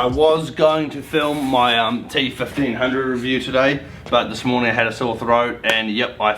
I was going to film my T1500 review today, but this morning I had a sore throat, and yep, I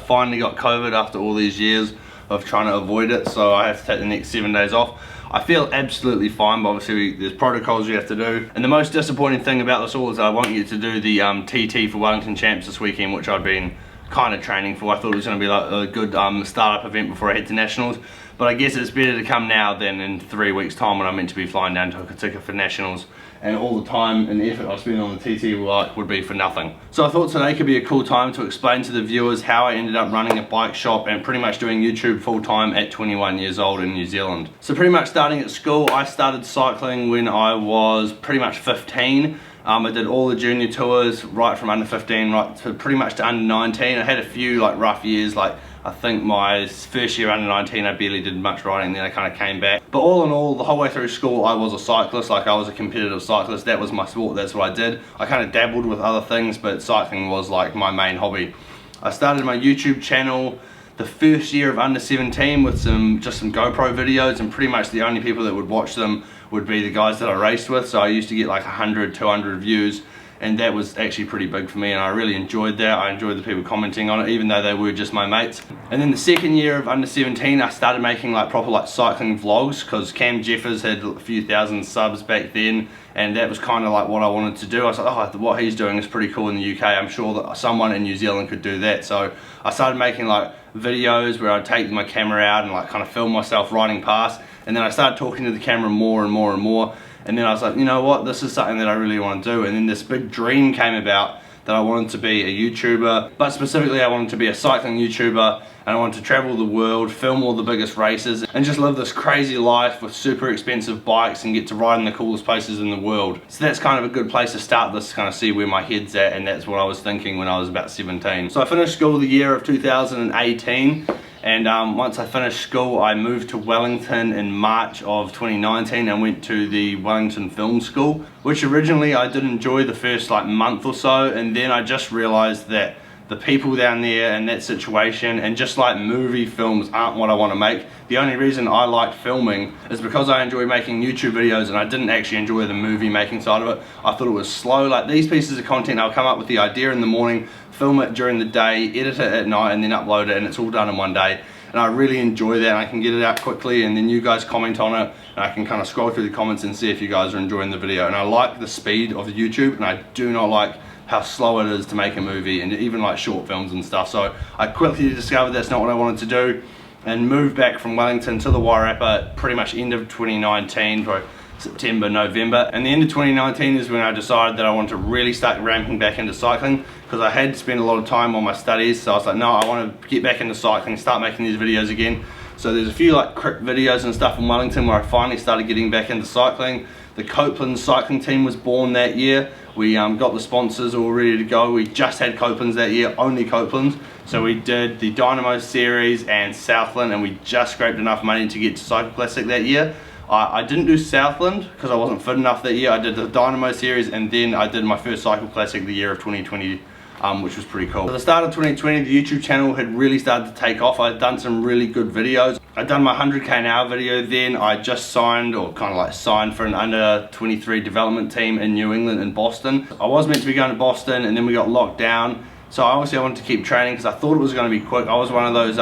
finally got COVID after all these years of trying to avoid it, so I have to take the next 7 days off. I feel absolutely fine, but obviously there's protocols you have to do. And the most disappointing thing about this all is I won't get to do the TT for Wellington Champs this weekend, which I've been kind of training for. I thought it was going to be like a good startup event before I head to Nationals, but I guess it's better to come now than in 3 weeks time when I'm meant to be flying down to Hokitika for Nationals, and all the time and effort I spend on the TT would be for nothing. So I thought today could be a cool time to explain to the viewers how I ended up running a bike shop and pretty much doing YouTube full time at 21 years old in New Zealand. So pretty much starting at school, I started cycling when I was pretty much 15. I did all the junior tours right from under 15 right to pretty much to under 19. I had a few like rough years, like I think my first year under 19 I barely did much riding, then I kind of came back. But all in all, the whole way through school I was a cyclist, like I was a competitive cyclist. That was my sport, that's what I did. I kind of dabbled with other things, but cycling was like my main hobby. I started my YouTube channel the first year of under 17 with just some GoPro videos, and pretty much the only people that would watch them would be the guys that I raced with. So I used to get like 100, 200 views, and that was actually pretty big for me, and I really enjoyed that. I enjoyed the people commenting on it, even though they were just my mates. And then the second year of under 17 I started making like proper like cycling vlogs, because Cam Jeffers had a few thousand subs back then, and that was kind of like what I wanted to do. I was like, oh, what he's doing is pretty cool in the UK. I'm sure that someone in New Zealand could do that. So I started making like videos where I'd take my camera out and like kind of film myself riding past, and then I started talking to the camera more and more and more. And then I was like, you know what, this is something that I really want to do. And then this big dream came about that I wanted to be a YouTuber, but specifically I wanted to be a cycling YouTuber, and I wanted to travel the world, film all the biggest races, and just live this crazy life with super expensive bikes and get to ride in the coolest places in the world. So that's kind of a good place to start this, to kind of see where my head's at, and that's what I was thinking when I was about 17. So I finished school the year of 2018. And once I finished school, I moved to Wellington in March of 2019 and went to the Wellington Film School, which originally I did enjoy the first like month or so, and then I just realized that the people down there and that situation and just like movie films aren't what I want to make. The only reason I liked filming is because I enjoy making YouTube videos, and I didn't actually enjoy the movie making side of it. I thought it was slow. Like these pieces of content, I'll come up with the idea in the morning, film it during the day, edit it at night, and then upload it, and it's all done in one day. And I really enjoy that, and I can get it out quickly, and then you guys comment on it, and I can kind of scroll through the comments and see if you guys are enjoying the video. And I like the speed of YouTube, and I do not like how slow it is to make a movie, and even like short films and stuff. So I quickly discovered that's not what I wanted to do, and moved back from Wellington to the Wairarapa pretty much end of 2019, for September, November. And the end of 2019 is when I decided that I wanted to really start ramping back into cycling, because I had spent a lot of time on my studies. So I was like, no, I want to get back into cycling, start making these videos again. So there's a few like crypt videos and stuff in Wellington where I finally started getting back into cycling. The Couplands cycling team was born that year. We got the sponsors all ready to go. We just had Couplands that year, only Couplands. So we did the Dynamo Series and Southland, and we just scraped enough money to get to Cycle Classic that year. I didn't do Southland because I wasn't fit enough that year. I did the Dynamo Series, and then I did my first Cycle Classic the year of 2020, which was pretty cool. At the start of 2020, the YouTube channel had really started to take off. I'd done some really good videos. I'd done my 100k an hour video then. I just signed, or kind of like signed for an under 23 development team in New England in Boston. I was meant to be going to Boston, and then we got locked down. So obviously I wanted to keep training because I thought it was going to be quick. I was one of those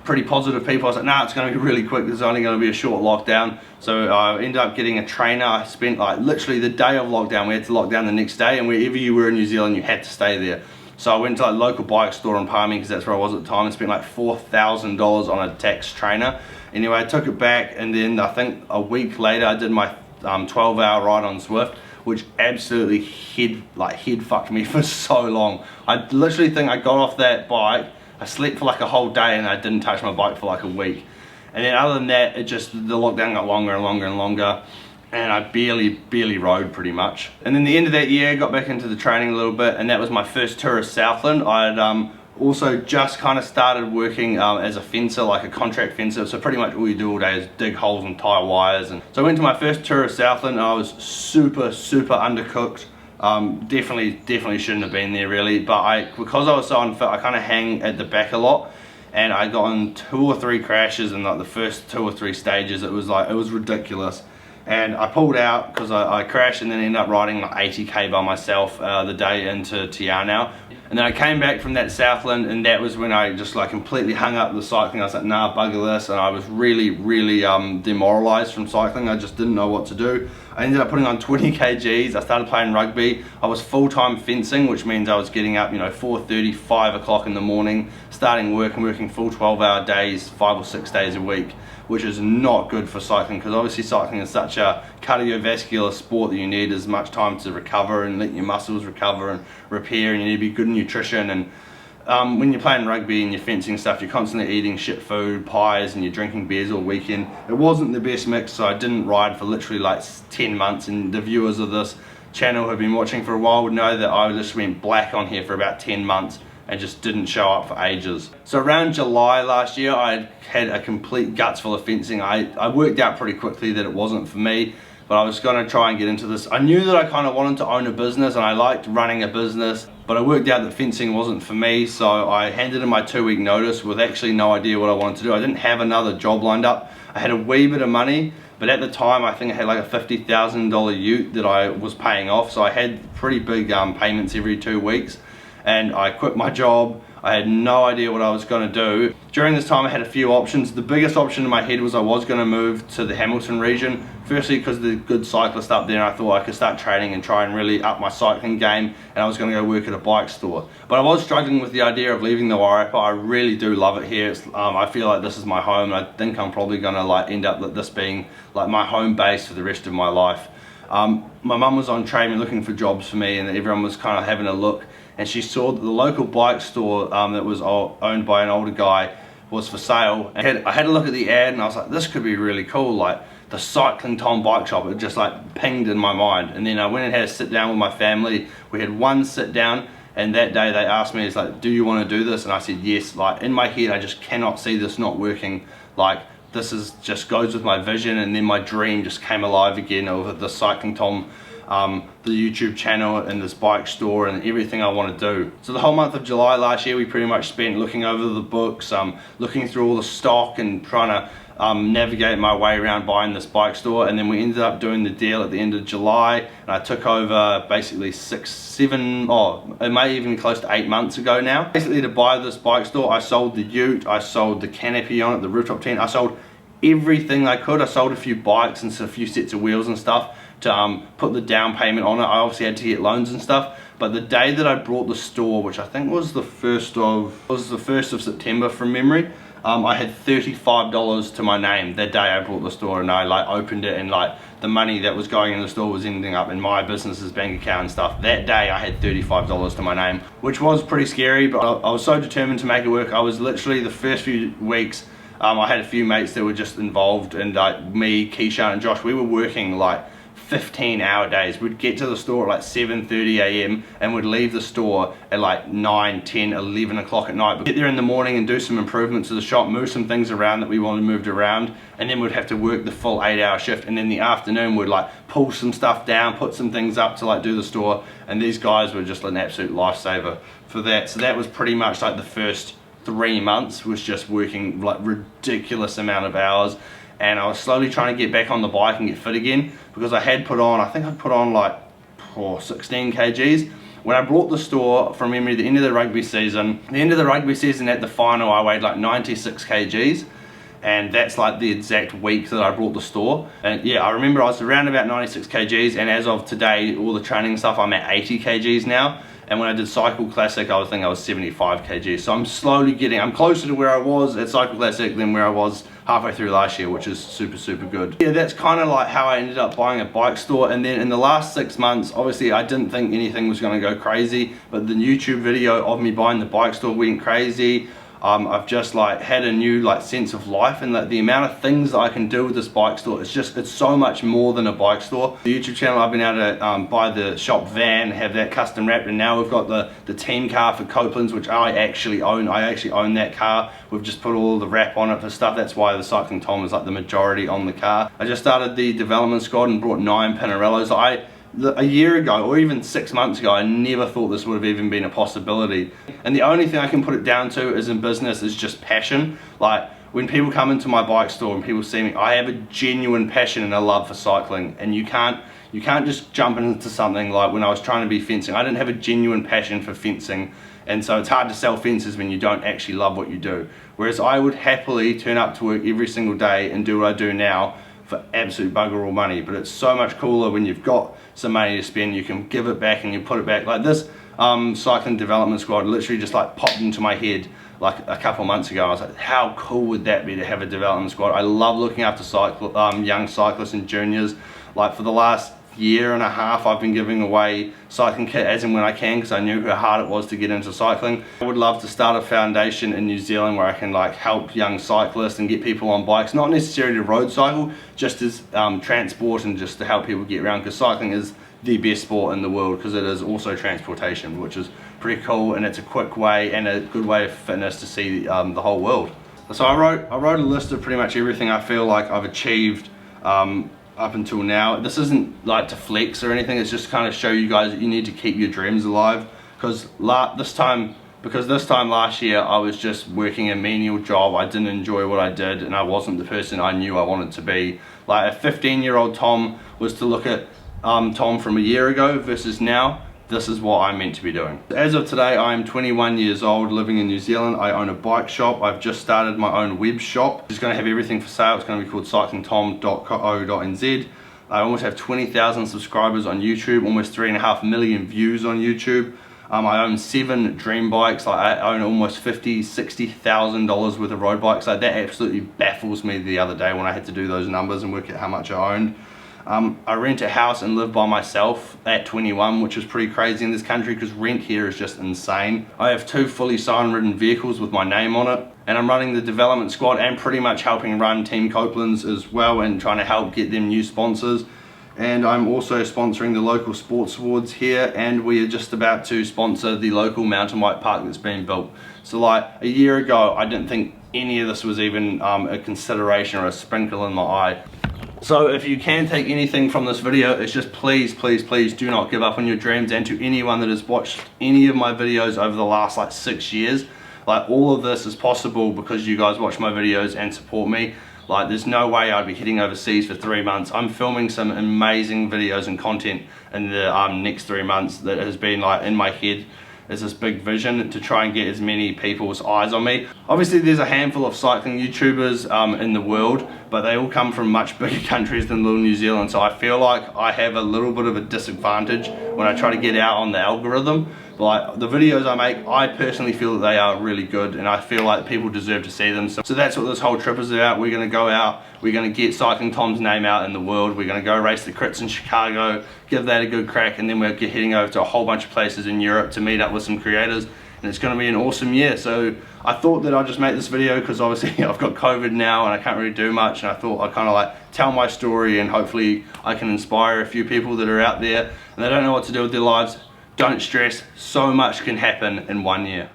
pretty positive people. I was like, nah, it's going to be really quick. There's only going to be a short lockdown. So I ended up getting a trainer. I spent like literally the day of lockdown. We had to lock down the next day, and wherever you were in New Zealand, you had to stay there. So I went to like local bike store in Palmy, because that's where I was at the time, and spent like $4,000 on a tax trainer. Anyway, I took it back, and then I think a week later I did my 12-hour ride on Zwift, which absolutely head fucked me for so long. I literally think I got off that bike, I slept for like a whole day, and I didn't touch my bike for like a week. And then other than that, the lockdown got longer and longer and longer, and I barely rode pretty much. And then the end of that year, I got back into the training a little bit, and that was my first tour of Southland. I had also just kind of started working as a fencer, like a contract fencer. So pretty much all you do all day is dig holes and tie wires. And so I went to my first tour of Southland, and I was super undercooked. Definitely shouldn't have been there really, but because I was so unfit, I kind of hang at the back a lot, and I got in 2 or 3 crashes in like the first 2 or 3 stages. It was ridiculous. and I pulled out because I crashed, and then ended up riding like 80k by myself the day into Tianao. And then I came back from that Southland, and that was when I just like completely hung up the cycling. I was like, nah, bugger this, and I was really demoralized from cycling. I just didn't know what to do. I ended up putting on 20 kgs. I started playing rugby. I was full-time fencing, which means I was getting up, 4:30, 5 o'clock in the morning, starting work and working full 12-hour days, 5 or 6 days a week, which is not good for cycling, because obviously cycling is such a cardiovascular sport that you need as much time to recover and let your muscles recover and repair, and you need to be good in nutrition. And when you're playing rugby and you're fencing stuff, you're constantly eating shit food, pies, and you're drinking beers all weekend. It wasn't the best mix, so I didn't ride for literally like 10 months, and the viewers of this channel who have been watching for a while would know that I just went black on here for about 10 months and just didn't show up for ages. So around July last year, I had a complete guts full of fencing. I worked out pretty quickly that it wasn't for me, but I was gonna try and get into this. I knew that I kind of wanted to own a business, and I liked running a business, but I worked out that fencing wasn't for me, so I handed in my 2-week notice with actually no idea what I wanted to do. I didn't have another job lined up. I had a wee bit of money, but at the time I think I had like a $50,000 ute that I was paying off, so I had pretty big payments every 2 weeks. And I quit my job. I had no idea what I was going to do. During this time I had a few options. The biggest option in my head was I was going to move to the Hamilton region, firstly because there's good cyclists up there, and I thought I could start training and try and really up my cycling game, and I was going to go work at a bike store. But I was struggling with the idea of leaving the Wairarapa. I really do love it here. I feel like this is my home, and I think I'm probably going to like end up with this being like my home base for the rest of my life. My mum was on Trade looking for jobs for me, and everyone was kind of having a look, and she saw that the local bike store that was owned by an older guy was for sale. And I had a look at the ad, and I was like, this could be really cool, like the CyclingTom bike shop. It just like pinged in my mind. And then I went and had a sit down with my family. We had one sit down, and that day they asked me, it's like, do you want to do this? And I said yes. Like in my head I just cannot see this not working. Like this is just goes with my vision, and then my dream just came alive again of the CyclingTom, the YouTube channel and this bike store and everything I want to do. So the whole month of July last year we pretty much spent looking over the books, looking through all the stock and trying to navigate my way around buying this bike store. And then we ended up doing the deal at the end of July, and I took over basically 6, 7, it may even be close to 8 months ago now. Basically to buy this bike store I sold the ute, I sold the canopy on it, the rooftop tent, I sold everything I could. I sold a few bikes and a few sets of wheels and stuff to put the down payment on it. I obviously had to get loans and stuff, but the day that I brought the store, which I think was the 1st of September from memory, I had $35 to my name that day I brought the store, and I like opened it, and like the money that was going in the store was ending up in my business's bank account and stuff. That day I had $35 to my name, which was pretty scary, but I was so determined to make it work. I was literally the first few weeks, I had a few mates that were just involved, and like me, Keisha and Josh, we were working like 15-hour days. We'd get to the store at like 7:30 a.m. and we'd leave the store at like 9, 10, 11 o'clock at night. We'd get there in the morning and do some improvements to the shop, move some things around that we wanted moved around, and then we'd have to work the full 8-hour shift, and in the afternoon we'd like pull some stuff down, put some things up to like do the store, and these guys were just an absolute lifesaver for that. So that was pretty much like the first 3 months was just working like ridiculous amount of hours. And I was slowly trying to get back on the bike and get fit again, because I had put on, I think I put on like 16 kgs. When I brought the store, from memory, the end of the rugby season, at the final I weighed like 96 kgs, and that's like the exact week that I brought the store. And yeah, I remember I was around about 96 kgs, and as of today, all the training stuff, I'm at 80 kgs now. And when I did Cycle Classic, I think I was 75 kg. So I'm slowly I'm closer to where I was at Cycle Classic than where I was halfway through last year, which is super good. Yeah, that's kind of like how I ended up buying a bike store. And then in the last 6 months, obviously I didn't think anything was going to go crazy, but the YouTube video of me buying the bike store went crazy. I've just like had a new like sense of life, and like the amount of things that I can do with this bike store, it's so much more than a bike store. The YouTube channel, I've been able to buy the shop van, have that custom wrapped, and now we've got the team car for Couplands, which I actually own. I actually own that car. We've just put all the wrap on it for stuff. That's why the CyclingTom is like the majority on the car. I just started the development squad and brought 9 Pinarellos. A year ago, or even 6 months ago, I never thought this would have even been a possibility. And the only thing I can put it down to is in business is just passion. Like when people come into my bike store and people see me, I have a genuine passion and a love for cycling, and you can't just jump into something like when I was trying to be fencing. I didn't have a genuine passion for fencing, and so it's hard to sell fences when you don't actually love what you do. Whereas I would happily turn up to work every single day and do what I do now for absolute bugger all money. But it's so much cooler when you've got some money to spend, you can give it back and you put it back. Like this cycling development squad literally just like popped into my head like a couple months ago. I was like, how cool would that be to have a development squad? I love looking after young cyclists and juniors. Like for the last year and a half, I've been giving away cycling kit as and when I can, because I knew how hard it was to get into cycling. I would love to start a foundation in New Zealand where I can like help young cyclists and get people on bikes, not necessarily to road cycle, just as transport and just to help people get around, because cycling is the best sport in the world, because it is also transportation, which is pretty cool, and it's a quick way and a good way of fitness to see the whole world. So I wrote a list of pretty much everything I feel like I've achieved up until now. This isn't like to flex or anything, it's just kind of show you guys that you need to keep your dreams alive, because this time last year I was just working a menial job. I didn't enjoy what I did, and I wasn't the person I knew I wanted to be. Like a 15-year-old Tom was to look at Tom from a year ago versus now. This is what I'm meant to be doing. As of today, I'm 21 years old, living in New Zealand. I own a bike shop. I've just started my own web shop. It's going to have everything for sale. It's going to be called CyclingTom.co.nz. I almost have 20,000 subscribers on YouTube, almost 3.5 million views on YouTube. I own 7 dream bikes. Like I own almost $50,000-$60,000 worth of road bikes. Like that absolutely baffles me the other day when I had to do those numbers and work out how much I owned. I rent a house and live by myself at 21, which is pretty crazy in this country because rent here is just insane. I have 2 fully sign-ridden vehicles with my name on it, and I'm running the development squad and pretty much helping run Team Couplands as well and trying to help get them new sponsors. And I'm also sponsoring the local sports awards here, and we are just about to sponsor the local mountain bike park that's being built. So like a year ago, I didn't think any of this was even a consideration or a sprinkle in my eye. So if you can take anything from this video, it's just please do not give up on your dreams. And to anyone that has watched any of my videos over the last like 6 years, like all of this is possible because you guys watch my videos and support me. Like there's no way I'd be heading overseas for 3 months. I'm filming some amazing videos and content in the next 3 months that has been like in my head. Is this big vision to try and get as many people's eyes on me. Obviously there's a handful of cycling YouTubers in the world, but they all come from much bigger countries than little New Zealand, so I feel like I have a little bit of a disadvantage when I try to get out on the algorithm. But like the videos I make, I personally feel that they are really good, and I feel like people deserve to see them. So that's what this whole trip is about. We're going to go out, we're going to get CyclingTom's name out in the world, we're going to go race the crits in Chicago, give that a good crack, and then we're heading over to a whole bunch of places in Europe to meet up with some creators, and it's going to be an awesome year. So I thought that I'd just make this video because obviously I've got COVID now and I can't really do much, and I thought I'd kind of like tell my story and hopefully I can inspire a few people that are out there and they don't know what to do with their lives. Don't stress, so much can happen in 1 year.